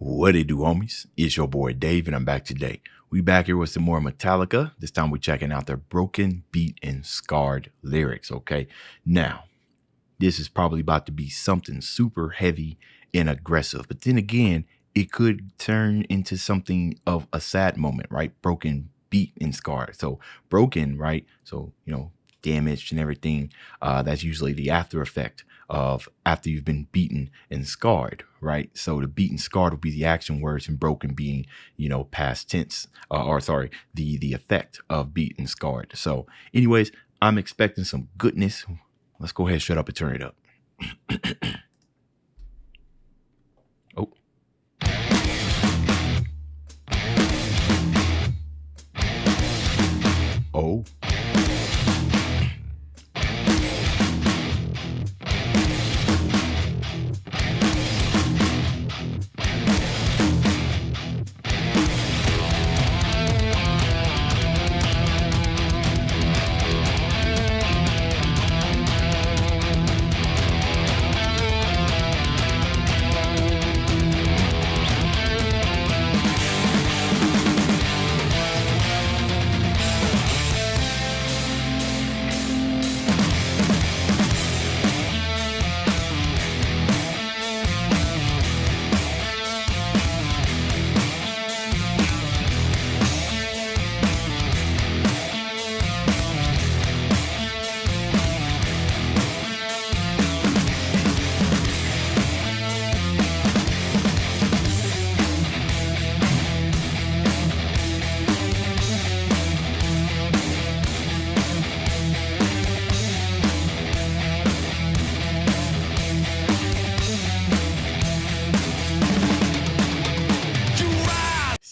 What it do, homies? It's your boy Dave, and I'm back today. We back here with some more Metallica. This time we're checking out their broken, beat, and scarred lyrics, okay? Now, this is probably about to be something super heavy and aggressive, but then again, it could turn into something of a sad moment, right? Broken, beat, and scarred. So broken, right? So, damaged and everything. That's usually the after effect of after you've been beaten and scarred, right? So the beaten scarred will be the action words, and broken being, past tense, or sorry, the effect of beat and scarred. So anyways, I'm expecting some goodness. Let's go ahead, shut up and turn it up. Oh. Oh.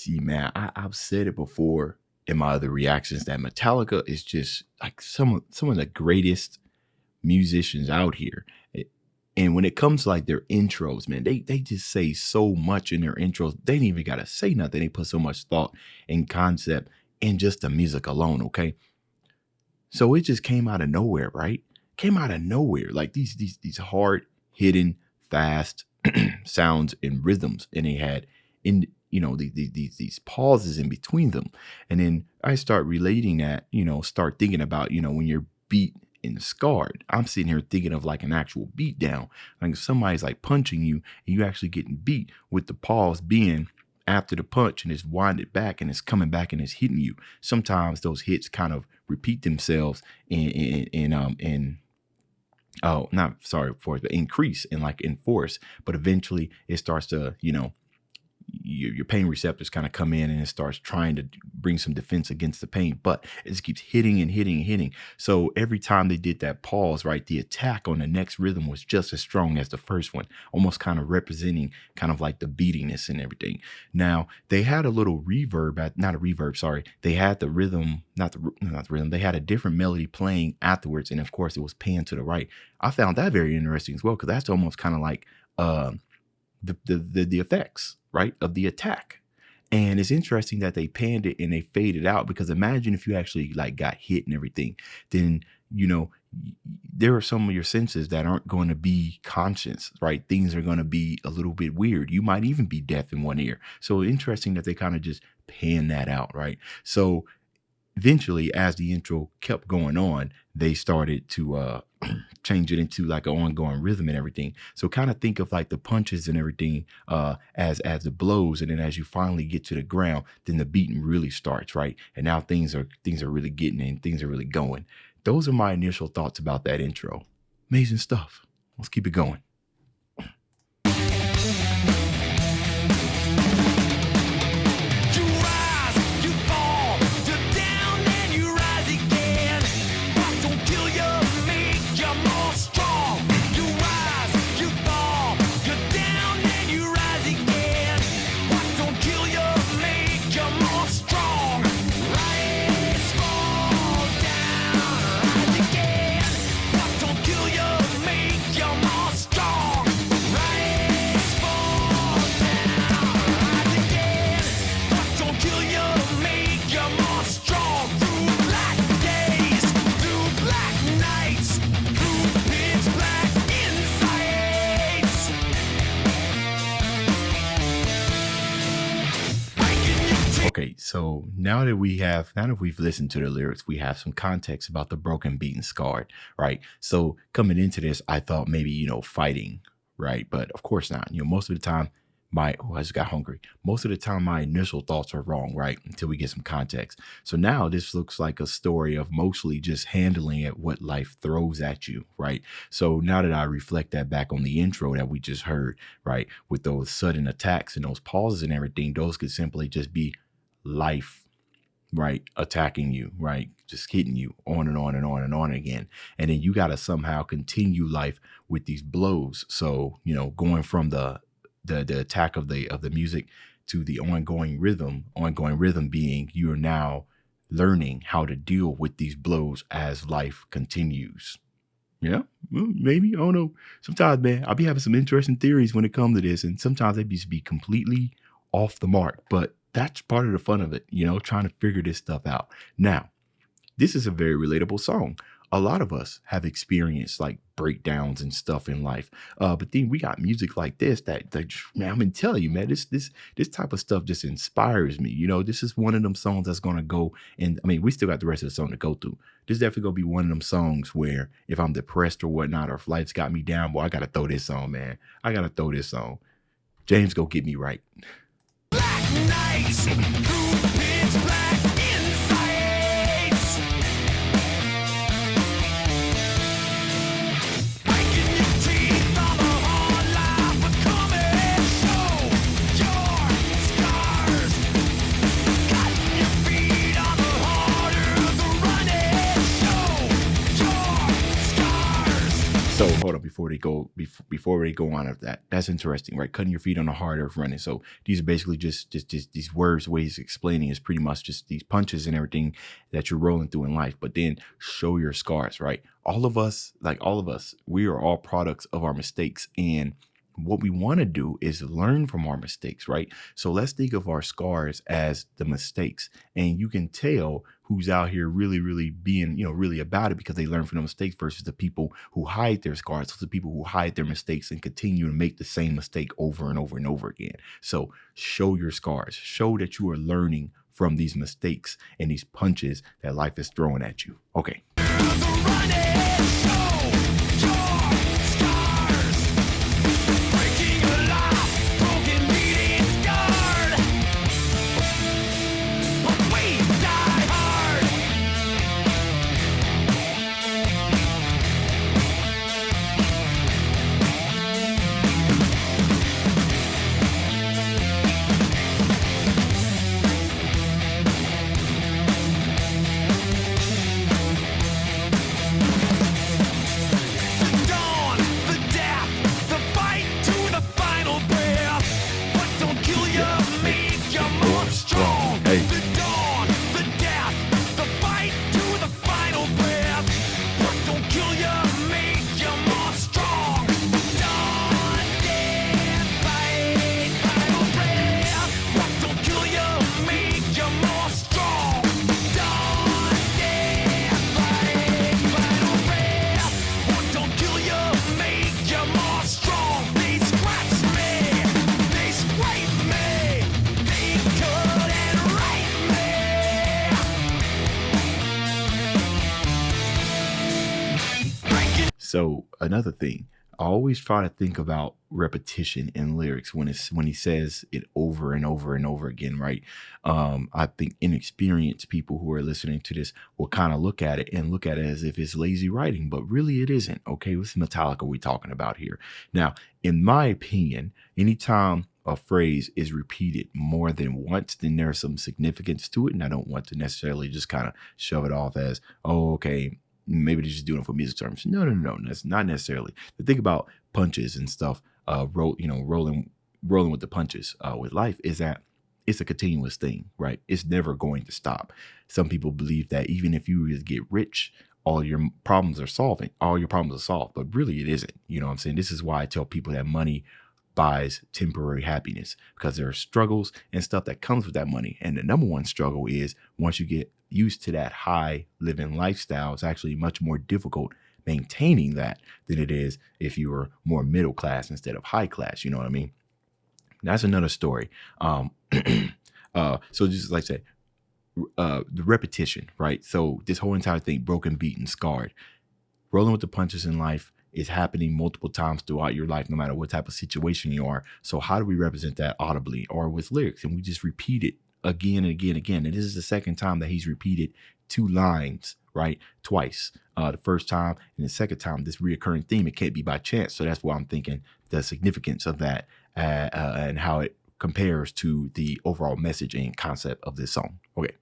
See, man, I've said it before in my other reactions that Metallica is just like some of the greatest musicians out here. And when it comes to like their intros, man, they just say so much in their intros. They ain't even gotta say nothing. They put so much thought and concept in just the music alone, okay? So it just came out of nowhere, right? Came out of nowhere. Like these hard hitting, fast sounds and rhythms, and they had in these pauses in between them. And then I start relating that, start thinking about, when you're beat and scarred. I'm sitting here thinking of like an actual beat down. Like if somebody's like punching you and you actually getting beat, with the pause being after the punch, and it's winded back and it's coming back and it's hitting you. Sometimes those hits kind of repeat themselves and oh, not sorry for it, but increase and like in force, but eventually it starts to, your pain receptors kind of come in and it starts trying to bring some defense against the pain, but it just keeps hitting and hitting and hitting. So every time they did that pause, right, the attack on the next rhythm was just as strong as the first one, almost kind of representing kind of like the beatiness and everything. Now they had a little reverb, not a reverb, sorry. They had the rhythm, not the rhythm. They had a different melody playing afterwards, and of course it was panned to the right. I found that very interesting as well, because that's almost kind of like the effects, right, of the attack. And it's interesting that they panned it and they faded out, because imagine if you actually like got hit and everything, then there are some of your senses that aren't going to be conscious, right? Things are going to be a little bit weird. You might even be deaf in one ear. So interesting that they kind of just pan that out, right? So eventually, as the intro kept going on, they started to change it into like an ongoing rhythm and everything. So kind of think of like the punches and everything as the blows, and then as you finally get to the ground, then the beating really starts, right? And now things are really getting in, things are really going. Those are my initial thoughts about that intro. Amazing stuff. Let's keep it going. Kill you, make you more strong. Okay, so now that we've listened to the lyrics, we have some context about the broken, beaten, scarred, right? So coming into this, I thought maybe, fighting, right? But of course not. Most of the time, I just got hungry. Most of the time, my initial thoughts are wrong, right? Until we get some context. So now this looks like a story of mostly just handling at what life throws at you, right? So now that I reflect that back on the intro that we just heard, right, with those sudden attacks and those pauses and everything, those could simply just be life, right, attacking you, right, just hitting you on and on and on and on again. And then you got to somehow continue life with these blows. So going from the attack of the music to the ongoing rhythm being you are now learning how to deal with these blows as life continues. Yeah, maybe, I don't know. Sometimes, man, I'll be having some interesting theories when it comes to this, and sometimes they just be completely off the mark. But that's part of the fun of it, trying to figure this stuff out. Now, this is a very relatable song. A lot of us have experienced like breakdowns and stuff in life, but then we got music like this that man, I'm gonna tell you, man, this type of stuff just inspires me. This is one of them songs that's gonna go, and I mean, we still got the rest of the song to go through. This is definitely gonna be one of them songs where if I'm depressed or whatnot, or if life's got me down, boy, I gotta throw this on, man. I gotta throw this on. James, go get me right. Black nights, through pitch black insights. Breaking your teeth on the hard life of coming. Show your scars. Cutting your feet on the harder the running. Show your scars. So hold up before they go on of that. That's interesting, right? Cutting your feet on the harder of running. So these are basically just these words, ways of explaining is pretty much just these punches and everything that you're rolling through in life. But then show your scars, right? All of us, we are all products of our mistakes. And what we want to do is learn from our mistakes, right? So let's think of our scars as the mistakes. And you can tell who's out here really, really being, really about it because they learn from the mistakes versus the people who hide their scars. So the people who hide their mistakes and continue to make the same mistake over and over and over again. So show your scars. Show that you are learning from these mistakes and these punches that life is throwing at you. Okay. So another thing, I always try to think about repetition in lyrics when he says it over and over and over again, right? I think inexperienced people who are listening to this will kind of look at it as if it's lazy writing, but really it isn't. Okay, what's Metallica we talking about here? Now, in my opinion, anytime a phrase is repeated more than once, then there's some significance to it, and I don't want to necessarily just kind of shove it off as, oh, okay, maybe they're just doing it for music terms. No. That's not necessarily. The thing about punches and stuff, rolling with the punches with life is that it's a continuous thing, right? It's never going to stop. Some people believe that even if you just get rich, all your problems are solved, but really it isn't. You know what I'm saying? This is why I tell people that money buys temporary happiness, because there are struggles and stuff that comes with that money. And the number one struggle is once you get used to that high living lifestyle, it's actually much more difficult maintaining that than it is if you were more middle class instead of high class. You know what I mean? That's another story. So just like I said, the repetition, right? So this whole entire thing, broken, beaten, scarred, rolling with the punches in life is happening multiple times throughout your life, no matter what type of situation you are. So how do we represent that audibly or with lyrics? And we just repeat it again and again and again. And this is the second time that he's repeated two lines, right? Twice. The first time and the second time, this reoccurring theme, it can't be by chance. So that's why I'm thinking the significance of that and how it compares to the overall message and concept of this song. Okay.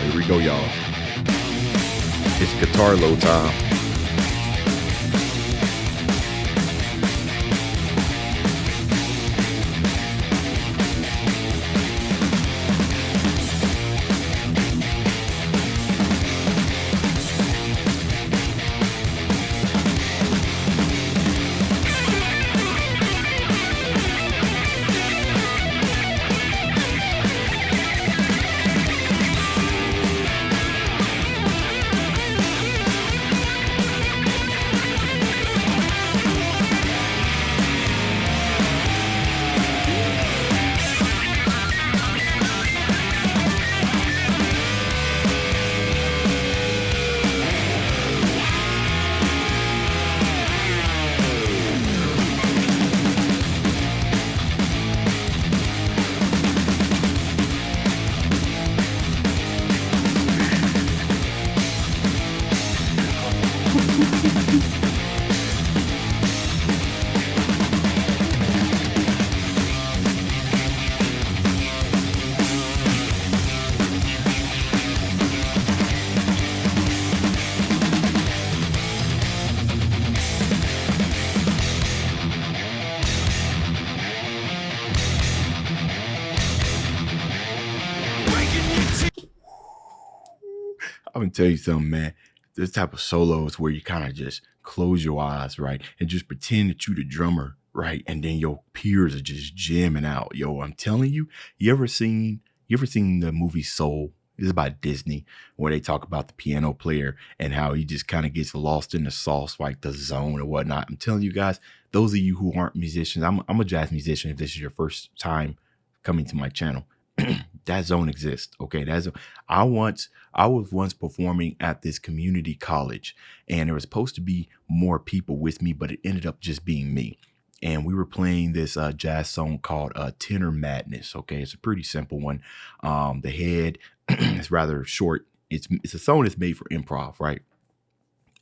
Here we go, y'all. It's guitar low time. I'm gonna tell you something, man. This type of solos where you kind of just close your eyes, right, and just pretend that you the drummer, right, and then your peers are just jamming out. Yo, I'm telling you, you ever seen the movie Soul? It's about Disney, where they talk about the piano player and how he just kind of gets lost in the sauce, like the zone or whatnot. I'm telling you guys, those of you who aren't musicians, I'm a jazz musician. If this is your first time coming to my channel, that zone exists. Okay. I was once performing at this community college, and there was supposed to be more people with me, but it ended up just being me. And we were playing this jazz song called Tenor Madness. Okay. It's a pretty simple one. The head is rather short. It's a song that's made for improv, right?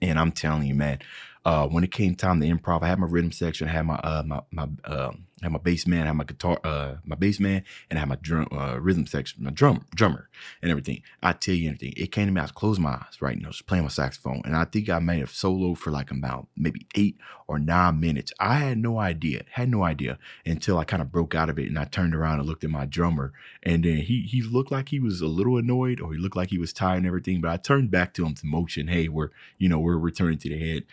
And I'm telling you, man, when it came time to improv, I had my rhythm section, I had I had my bass man, I had my guitar, my bass man, and I had my rhythm section, my drummer, and everything. I tell you anything, it came to me. I was closing my eyes, right, and I was playing my saxophone, and I think I made a solo for like about maybe 8 or 9 minutes. I had no idea, until I kind of broke out of it, and I turned around and looked at my drummer, and then he looked like he was a little annoyed, or he looked like he was tired and everything. But I turned back to him to motion, hey, we're returning to the head.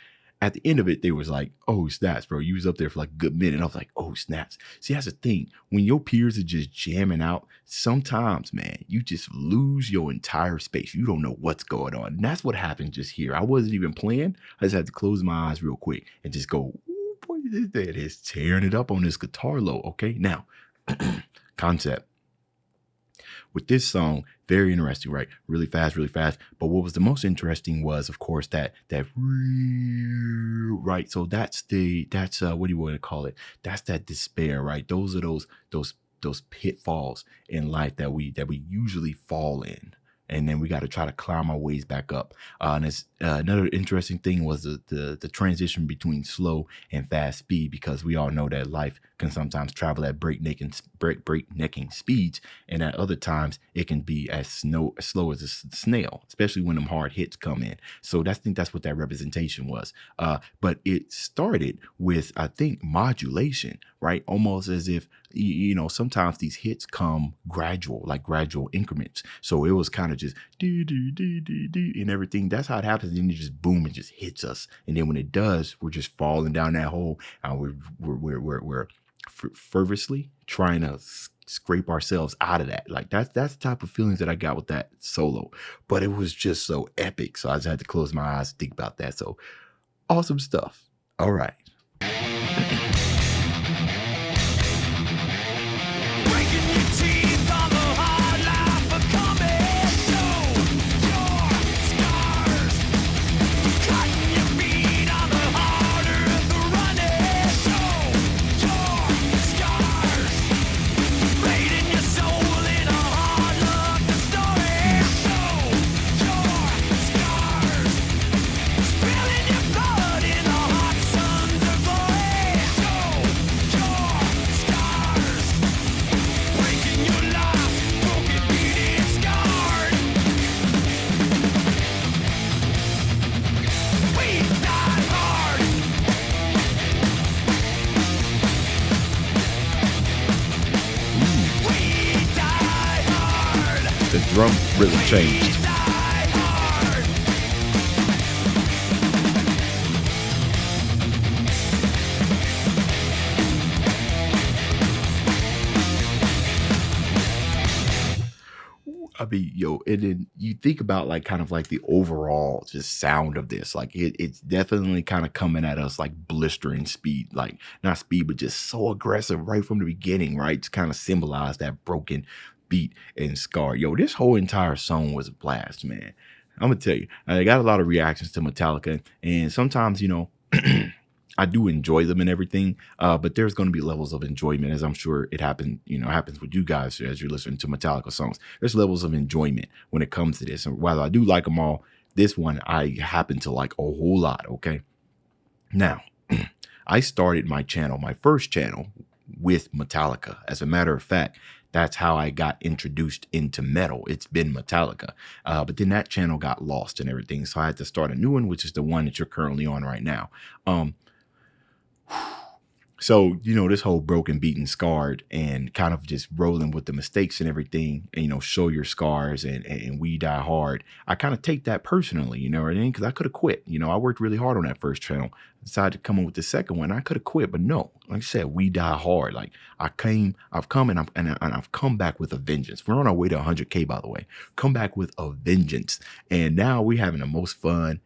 At the end of it, they was like, oh, snaps, bro. You was up there for like a good minute. And I was like, oh, snaps. See, that's the thing. When your peers are just jamming out, sometimes, man, you just lose your entire space. You don't know what's going on. And that's what happened just here. I wasn't even playing. I just had to close my eyes real quick and just go, ooh, boy, that is tearing it up on this guitar low. Okay, now, concept. With this song, very interesting, right? Really fast, really fast. But what was the most interesting was, of course, that right. So that's what do you want to call it? That's that despair, right? Those are those pitfalls in life that we usually fall in. And then we got to try to climb our ways back up. And it's, another interesting thing was the transition between slow and fast speed, because we all know that life can sometimes travel at breaknecking speeds, and at other times it can be as slow as a snail, especially when them hard hits come in. So I think that's what that representation was. But it started with, I think, modulation, right? Almost as if you know, sometimes these hits come gradual, like gradual increments. So it was kind of just do do do do do and everything. That's how it happens. And then it just boom, it just hits us. And then when it does, we're just falling down that hole, and we're fervently trying to scrape ourselves out of that. Like that's the type of feelings that I got with that solo. But it was just so epic. So I just had to close my eyes and think about that. So awesome stuff. All right. The drum really changed. I mean, yo, and then you think about like kind of like the overall just sound of this, like it's definitely kind of coming at us like blistering speed, like not speed, but just so aggressive right from the beginning, right? To kind of symbolize that broken beat and scar. Yo, this whole entire song was a blast, man. I'm gonna tell you, I got a lot of reactions to Metallica, and sometimes, you know, I do enjoy them and everything, but there's going to be levels of enjoyment, as I'm sure it happened, you know, happens with you guys as you're listening to Metallica songs. There's levels of enjoyment when it comes to this, and while I do like them all, this one I happen to like a whole lot. Okay, now I started my channel, my first channel, with Metallica. As a matter of fact, that's how I got introduced into metal. It's been Metallica. But then that channel got lost and everything. So I had to start a new one, which is the one that you're currently on right now. So, you know, this whole broken, beaten, scarred, and kind of just rolling with the mistakes and everything, and, you know, show your scars and we die hard. I kind of take that personally, you know what I mean? Because I could have quit. You know, I worked really hard on that first channel. Decided to come in with the second one. I could have quit, but no, like I said, we die hard. Like I've come and I've come back with a vengeance. We're on our way to 100K, by the way. Come back with a vengeance, and now we're having the most fun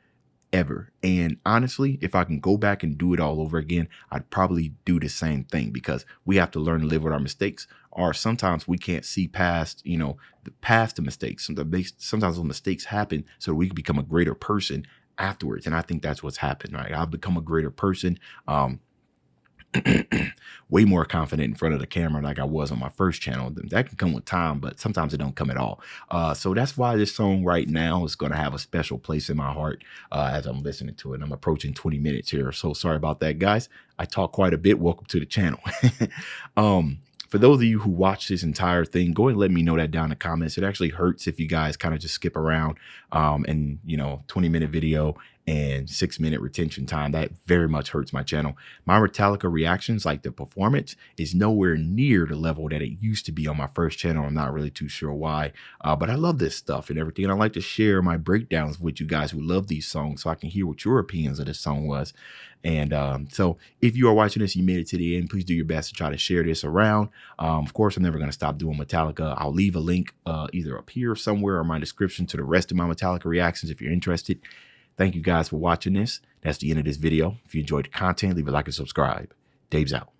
ever. And honestly, if I can go back and do it all over again, I'd probably do the same thing, because we have to learn to live with our mistakes, or sometimes we can't see past, you know, past the mistakes. Sometimes those mistakes happen so we can become a greater person afterwards. And I think that's what's happened, right? I've become a greater person. Way more confident in front of the camera like I was on my first channel. That can come with time, but sometimes it don't come at all. So that's why this song right now is going to have a special place in my heart as I'm listening to it. I'm approaching 20 minutes here. So sorry about that, guys. I talk quite a bit. Welcome to the channel. For those of you who watch this entire thing, go ahead and let me know that down in the comments. It actually hurts if you guys kind of just skip around and, you know, 20-minute video and 6-minute retention time. That very much hurts my channel. My Metallica reactions, like the performance, is nowhere near the level that it used to be on my first channel. I'm not really too sure why, but I love this stuff and everything. And I like to share my breakdowns with you guys who love these songs, so I can hear what your opinions of this song was. And so if you are watching this, you made it to the end, please do your best to try to share this around. Of course, I'm never going to stop doing Metallica. I'll leave a link either up here somewhere or in my description to the rest of my Metallica reactions if you're interested. Thank you guys for watching this. That's the end of this video. If you enjoyed the content, leave a like and subscribe. Dave's out.